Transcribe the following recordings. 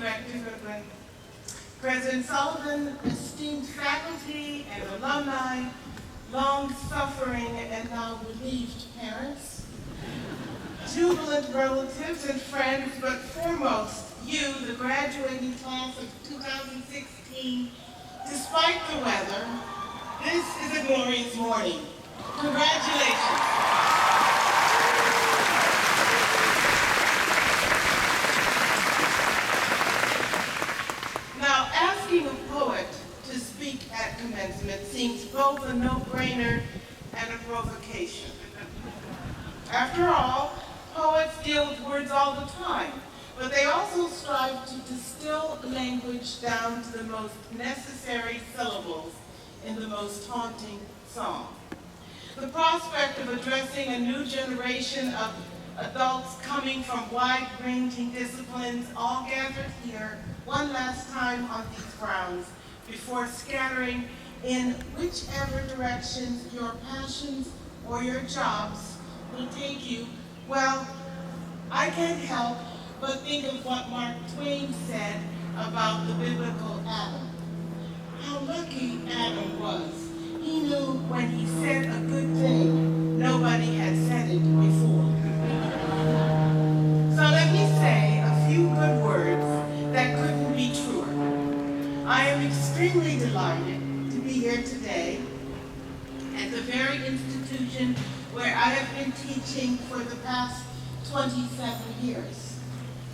Director Goodwin, President Sullivan, esteemed faculty and alumni, long-suffering and now relieved parents, jubilant relatives and friends, but foremost, you, the graduating class of 2016, despite the weather, this is a glorious morning. Congratulations. Now, asking a poet to speak at commencement seems both a no-brainer and a provocation. After all, poets deal with words all the time, but they also strive to distill language down to the most necessary syllables in the most haunting song. The prospect of addressing a new generation of adults coming from wide-ranging disciplines all gathered here one last time on these grounds before scattering in whichever directions your passions or your jobs will take you, well, I can't help but think of what Mark Twain said about the biblical Adam. How lucky Adam was. He knew when he said a good thing, nobody had said it before. So let me say a few good words that couldn't be truer. I am extremely delighted to be here today at the very institution where I have been teaching for the past 27 years.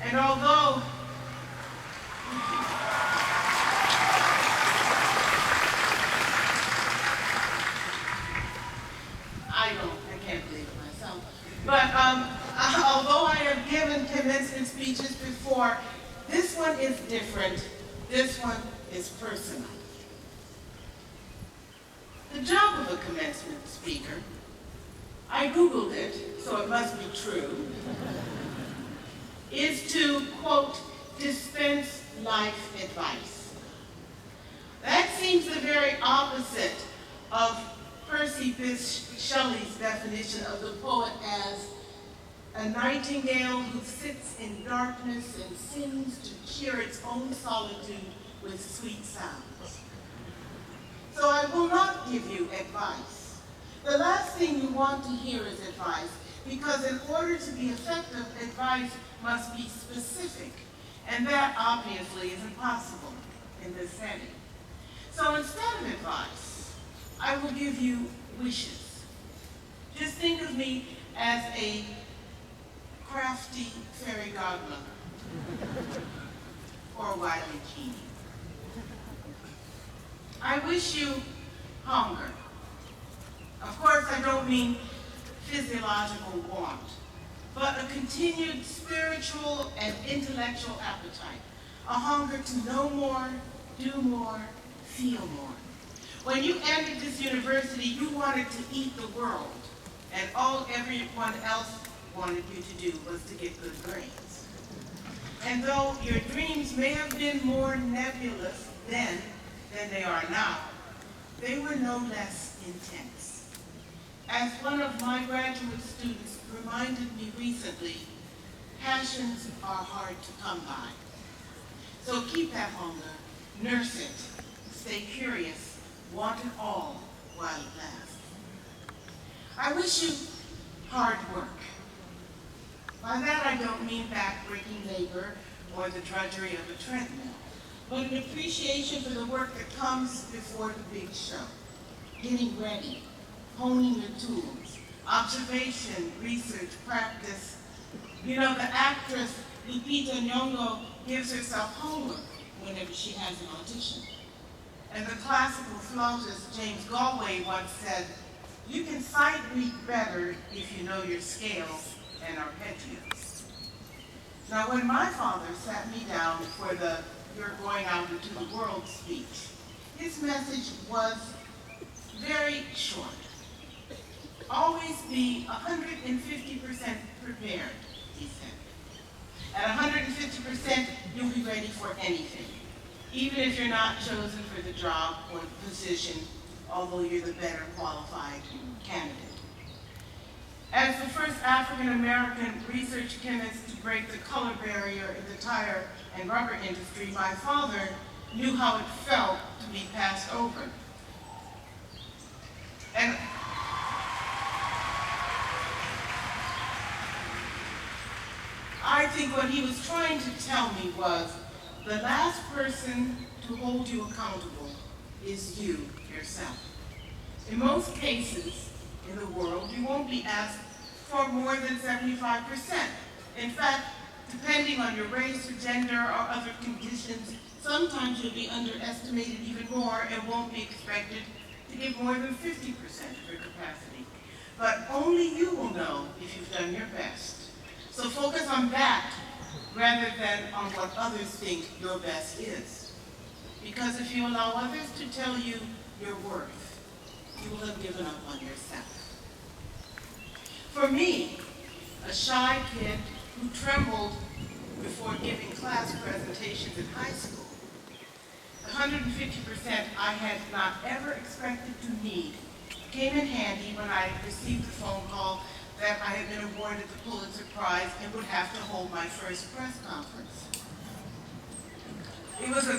And although I can't believe it myself, but although I have given commencement speeches before, this one is different. This one is personal. The job of a commencement speaker, I Googled it, so it must be true, is to, quote, dispense life advice. That seems the very opposite of Percy Bysshe Shelley's definition of the poet as a nightingale who sits in darkness and sings to cheer its own solitude with sweet sounds. So I will not give you advice. The last thing you want to hear is advice, because in order to be effective, advice must be specific, and that obviously is impossible in this setting. So instead of advice, I will give you wishes. Just think of me as a crafty fairy godmother or a wily genie. I wish you hunger. Of course, I don't mean physiological want, but a continued spiritual and intellectual appetite, a hunger to know more, do more, feel more. When you entered this university, you wanted to eat the world, and all everyone else wanted you to do was to get good grades. And though your dreams may have been more nebulous then than they are now, they were no less intense. As one of my graduate students reminded me recently, passions are hard to come by. So keep that hunger, nurse it, stay curious, want it all while it lasts. I wish you hard work. By that I don't mean back-breaking labor or the drudgery of a treadmill, but an appreciation for the work that comes before the big show. Getting ready, honing your tools, observation, research, practice. You know, the actress Lupita Nyong'o gives herself homework whenever she has an audition. And the classical flautist James Galway once said, "You can sight read better if you know your scales and arpeggios." Now, when my father sat me down for the "You're going out into the world" speech, his message was very short. Always be 150% prepared, he said. At 150%, you'll be ready for anything, even if you're not chosen for the job or the position, although you're the better qualified candidate. As the first African-American research chemist to break the color barrier in the tire and rubber industry, my father knew how it felt to be passed over. And I think what he was trying to tell me was, the last person to hold you accountable is you yourself. In most cases in the world, you won't be asked for more than 75%. In fact, depending on your race or gender or other conditions, sometimes you'll be underestimated even more and won't be expected to give more than 50% of your capacity. But only you will know if you've done your best. So focus on that rather than on what others think your best is. Because if you allow others to tell you your worth, you will have given up on yourself. For me, a shy kid who trembled before giving class presentations in high school, the 150% I had not ever expected to need came in handy when I received a phone call that I had been awarded the Pulitzer Prize and would have to hold my first press conference. It was a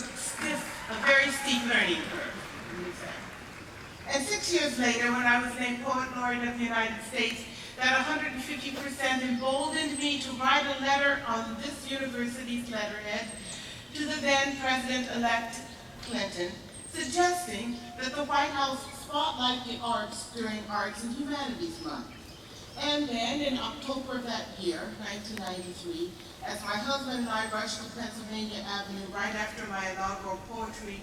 very steep learning curve, let me say. And 6 years later, when I was named Poet Laureate of the United States, that 150% emboldened me to write a letter on this university's letterhead to the then President-elect Clinton, suggesting that the White House spotlight the arts during Arts and Humanities Month. And then in October of that year, 1993, as my husband and I rushed to Pennsylvania Avenue right after my inaugural poetry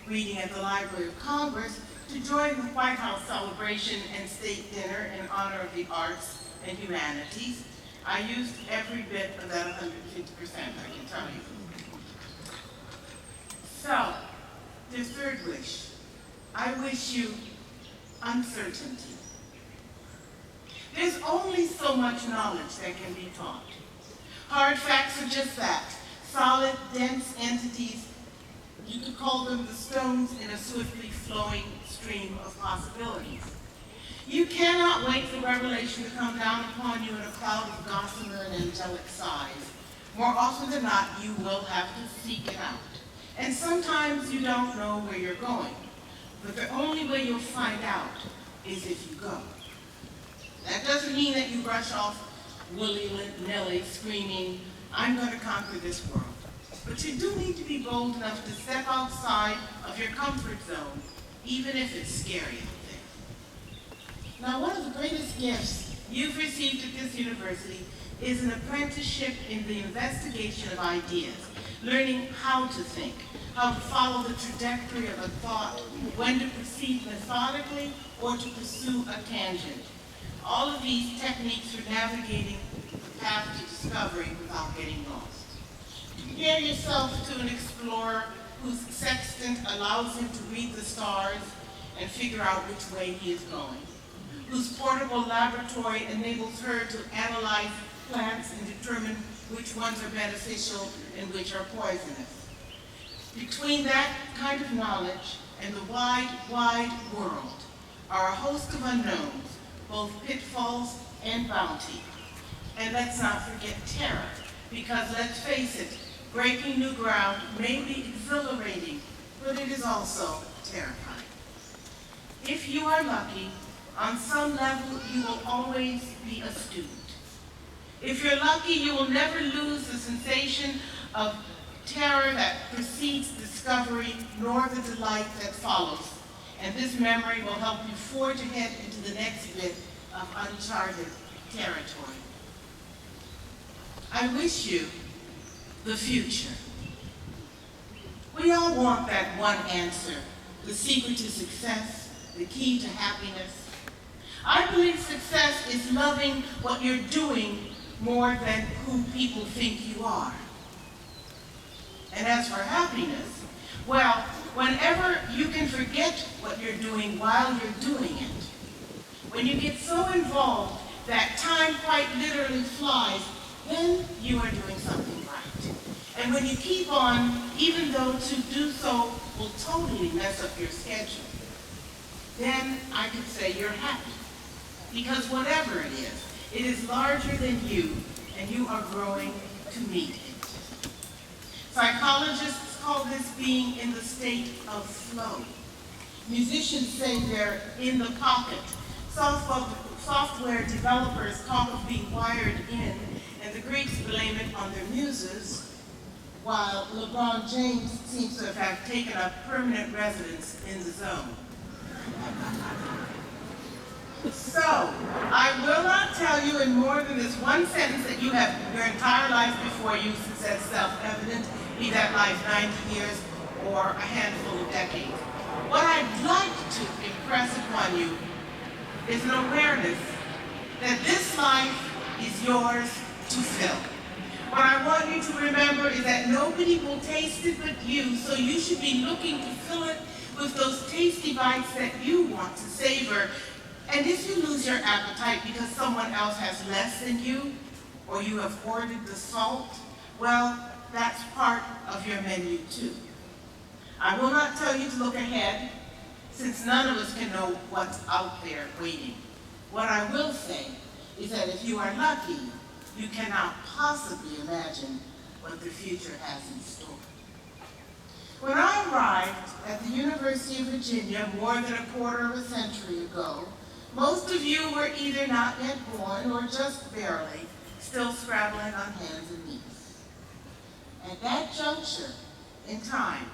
reading at the Library of Congress to join the White House celebration and state dinner in honor of the arts and humanities, I used every bit of that 150%, I can tell you. So, the third wish. I wish you uncertainty. There's only so much knowledge that can be taught. Hard facts are just that, solid, dense entities. You could call them the stones in a swiftly flowing stream of possibilities. You cannot wait for revelation to come down upon you in a cloud of gossamer and angelic sighs. More often than not, you will have to seek it out. And sometimes you don't know where you're going. But the only way you'll find out is if you go. That doesn't mean that you rush off willy-nilly screaming, I'm going to conquer this world. But you do need to be bold enough to step outside of your comfort zone, even if it's scary out there. Now, one of the greatest gifts you've received at this university is an apprenticeship in the investigation of ideas, learning how to think, how to follow the trajectory of a thought, when to proceed methodically or to pursue a tangent. All of these techniques for navigating the path to discovery without getting lost. Compare yourself to an explorer whose sextant allows him to read the stars and figure out which way he is going, whose portable laboratory enables her to analyze plants and determine which ones are beneficial and which are poisonous. Between that kind of knowledge and the wide, wide world are a host of unknowns, both pitfalls and bounty. And let's not forget terror, because let's face it, breaking new ground may be exhilarating, but it is also terrifying. If you are lucky, on some level you will always be a student. If you're lucky, you will never lose the sensation of terror that precedes discovery, nor the delight that follows. And this memory will help you forge ahead into the next bit of uncharted territory. I wish you the future. We all want that one answer, the secret to success, the key to happiness. I believe success is loving what you're doing more than who people think you are. And as for happiness, well, whenever you can forget what you're doing while you're doing it, when you get so involved that time quite literally flies, then you are doing something right. And when you keep on, even though to do so will totally mess up your schedule, then I could say you're happy. Because whatever it is, It is larger than you, and you are growing to meet it. Psychologists call this being in the state of flow. Musicians say they're in the pocket. Software developers talk of being wired in, and the Greeks blame it on their muses, while LeBron James seems to have taken up permanent residence in the zone. So, I will not tell you in more than this one sentence that you have your entire life before you, since that's self-evident, be that life 90 years or a handful of decades. What I'd like to impress upon you is an awareness that this life is yours to fill. What I want you to remember is that nobody will taste it but you, so you should be looking to fill it with those tasty bites that you want to savor. And if you lose your appetite because someone else has less than you, or you have hoarded the salt, well, that's part of your menu too. I will not tell you to look ahead, since none of us can know what's out there waiting. What I will say is that if you are lucky, you cannot possibly imagine what the future has in store. When I arrived at the University of Virginia more than a quarter of a century ago, most of you were either not yet born or just barely, still scrabbling on hands and knees. At that juncture in time,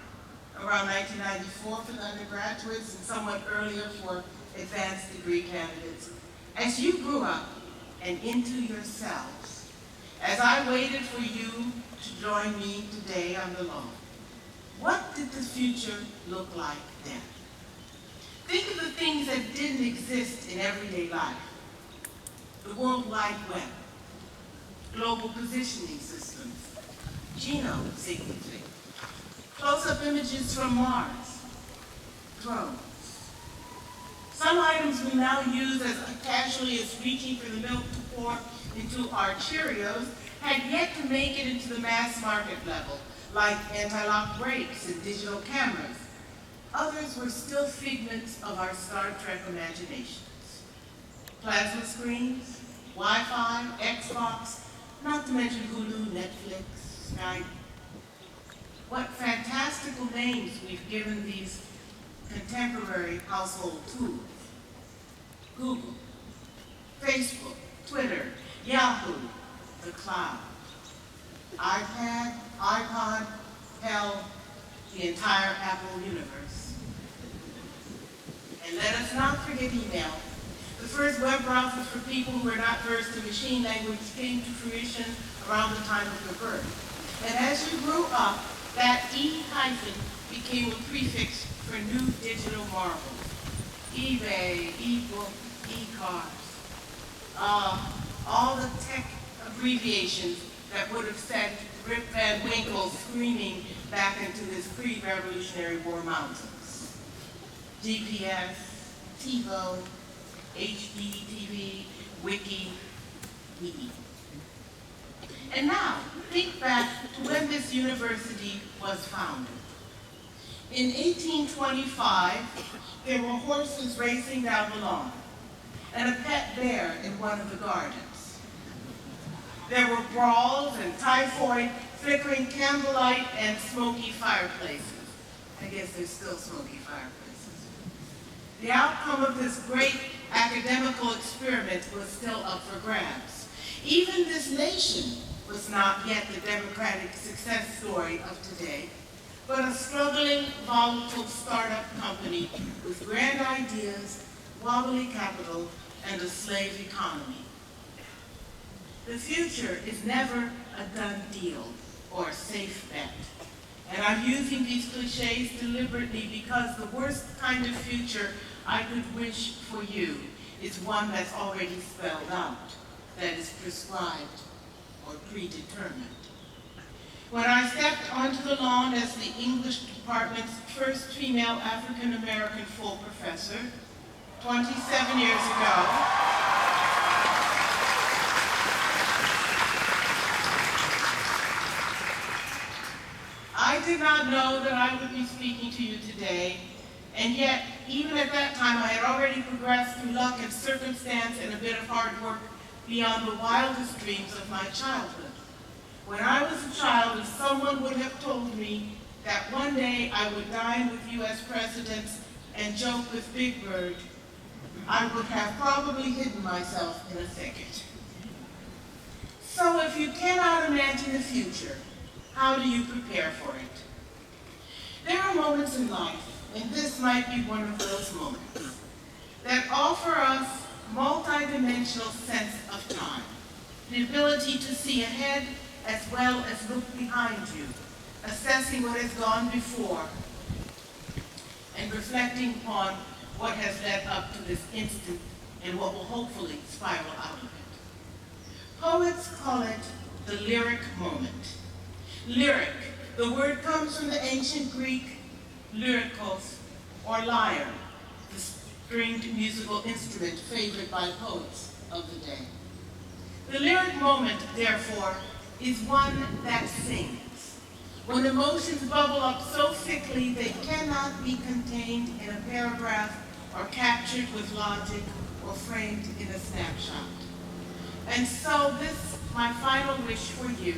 around 1994 for the undergraduates and somewhat earlier for advanced degree candidates, as you grew up and into yourselves, as I waited for you to join me today on the lawn, what did the future look like then? Think of the things that didn't exist in everyday life. The World Wide Web, global positioning systems, genome sequencing, close-up images from Mars, drones. Some items we now use as casually as reaching for the milk to pour into our Cheerios had yet to make it into the mass market level, like anti-lock brakes and digital cameras. Others were still figments of our Star Trek imaginations. Plasma screens, Wi-Fi, Xbox, not to mention Hulu, Netflix, Skype. What fantastical names we've given these contemporary household tools. Google, Facebook, Twitter, Yahoo, the cloud, iPad, iPod, hell, the entire Apple universe. And let us not forget email. The first web browsers for people who were not versed in machine language came to fruition around the time of your birth. And as you grew up, that E-hyphen became a prefix for new digital marvels. eBay, e-book, e-cars. All the tech abbreviations that would have sent Rip Van Winkle screaming back into his pre-Revolutionary War mountains. GPS, TiVo, HD TV, Wiki, Wiki. And now, think back to when this university was founded. In 1825, there were horses racing down the lawn, and a pet bear in one of the gardens. There were brawls and typhoid, flickering candlelight, and smoky fireplaces. I guess there's still smoky fireplaces. The outcome of this great academical experiment was still up for grabs. Even this nation was not yet the democratic success story of today, but a struggling, volatile startup company with grand ideas, wobbly capital, and a slave economy. The future is never a done deal or a safe bet. And I'm using these cliches deliberately because the worst kind of future I could wish for you is one that's already spelled out, that is prescribed or predetermined. When I stepped onto the lawn as the English department's first female African-American full professor, 27 years ago, I did not know that I would be speaking to you today, and yet, even at that time, I had already progressed through luck and circumstance and a bit of hard work beyond the wildest dreams of my childhood. When I was a child, if someone would have told me that one day I would dine with U.S. presidents and joke with Big Bird, I would have probably hidden myself in a thicket. So if you cannot imagine the future, how do you prepare for it? There are moments in life, and this might be one of those moments, that offer us multidimensional sense of time, the ability to see ahead as well as look behind you, assessing what has gone before and reflecting upon what has led up to this instant and what will hopefully spiral out of it. Poets call it the lyric moment. Lyric, the word comes from the ancient Greek lyrikos, or lyre, the stringed musical instrument favored by poets of the day. The lyric moment, therefore, is one that sings, when emotions bubble up so thickly they cannot be contained in a paragraph or captured with logic or framed in a snapshot. And so this, my final wish for you,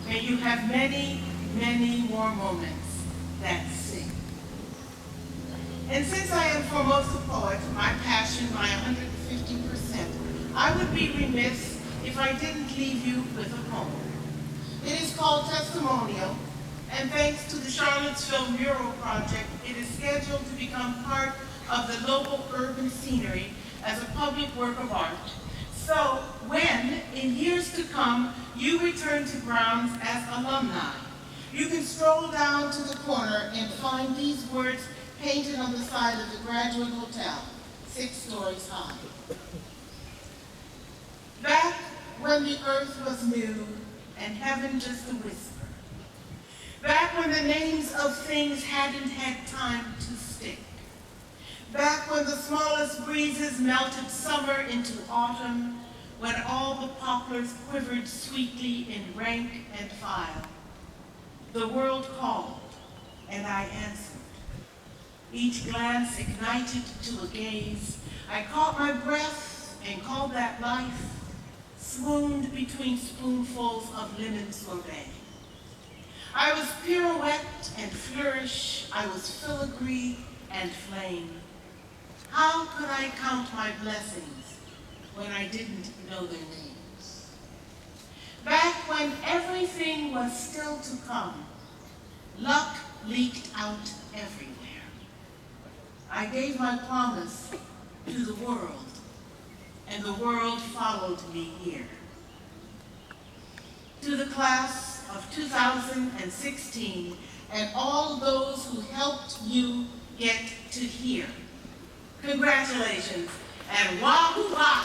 may you have many, many more moments that sing. And since I am foremost a poet, my passion, my 150%, I would be remiss if I didn't leave you with a poem. It is called Testimonial, and thanks to the Charlottesville Mural Project, it is scheduled to become part of the local urban scenery as a public work of art. So when, in years to come, you return to grounds as alumni, you can stroll down to the corner and find these words painted on the side of the Graduate Hotel, 6 stories high. Back when the earth was new and heaven just a whisper. Back when the names of things hadn't had time to stick. Back when the smallest breezes melted summer into autumn, when all the poplars quivered sweetly in rank and file. The world called, and I answered. Each glance ignited to a gaze. I caught my breath and called that life, swooned between spoonfuls of lemon sorbet. I was pirouette and flourish, I was filigree and flame. How could I count my blessings when I didn't know their names? Back when everything was still to come, luck leaked out everywhere. I gave my promise to the world, and the world followed me here. To the class of 2016 and all those who helped you get to here, congratulations and wahoo-wah!